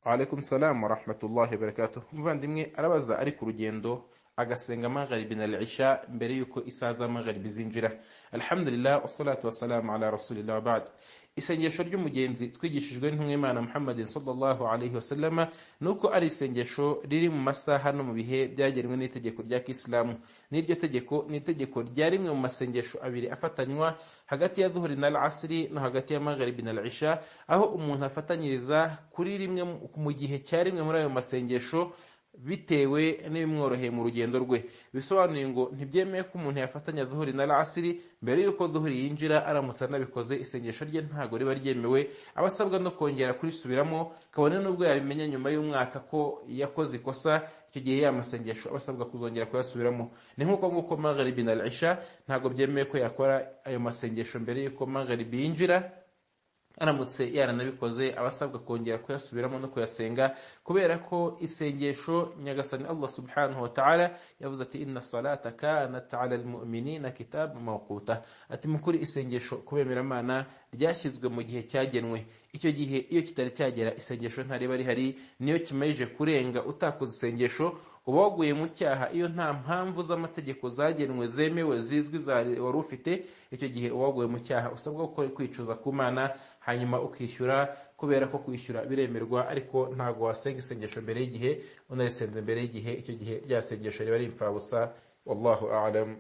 Alaikum salam wa rahmatullahi wa barakatuh. Muvandimwe arabaza ari ku rugendo agasenga magharibi na al-isha mbere yuko isaha za magharibi zinjira. Alhamdulillah wassalatu wassalamu ala rasulillah wa ba'd. Isengesho ry'umugenzi twigishijwe n'Imana Muhammadin sallallahu alayhi wasallam nuko ari isengesho riri mu masaha no mu bihe byagenwe n'itegeko rya Kiislamu. N'iryo tegeko ni itegeko rya rimwe mu masengesho abiri afatanywa hagati ya dhuhri na al-asri no hagati ya magharibi na al-isha, aho umuntu afatanyiriza kuri rimwe mu gihe cya rimwe muri ayo masengesho bitewe n'ibimworoheye mu rugendo rwe. Bisobanuye ngo ntibyemeye ko umuntu yafatanya dhuhri na al-asri mbere yuko dhuhri yinjira. Aramutse anabikoze isengesho rye ntago riba ryemewe, abasabwa no kongera kurisubiramo, kabone n'ubwo yabimenya nyuma y'umwaka ko yakoze ikosa. Icyo gihe ya masengesho abasabwa kuzongera kuyasubiramo. Ni nk'uko nguko magharibi na al-isha ntago byemeye ko yakora ayo masengesho mbere yuko magharibi yinjira. Aramutse yaranabikoze abasabwa kongera kuyasubiramo no kuyasenga, kubera ko isengesho nyagasani Allah subhanahu wa ta'ala yavuze ati inna salata kanat 'ala al-mu'minina kitaban mawquta. Ati mukuri isengesho kubemeramana ryashyizwe mu gihe cyagenwe. Icyo gihe iyo kitari cyagera isengesho ntariba rihari. Niyo kimaje kurenga utakoze isengesho uba waguye mu cyaha. Iyo nta mpamvu z'amategeko zagenwe zemewe zizwi wari ufite, icyo gihe uba waguye mu cyaha. Usabwa kwicuza ku Mana hanyuma ukishyura, kubera ko kwishyura biremerwa, ariko ntago wasenga isengesho mbere y'igihe. Unarisenze mbere y'igihe, icyo gihe rya sengesho riba ari imfabusa. Wallahu a'lam.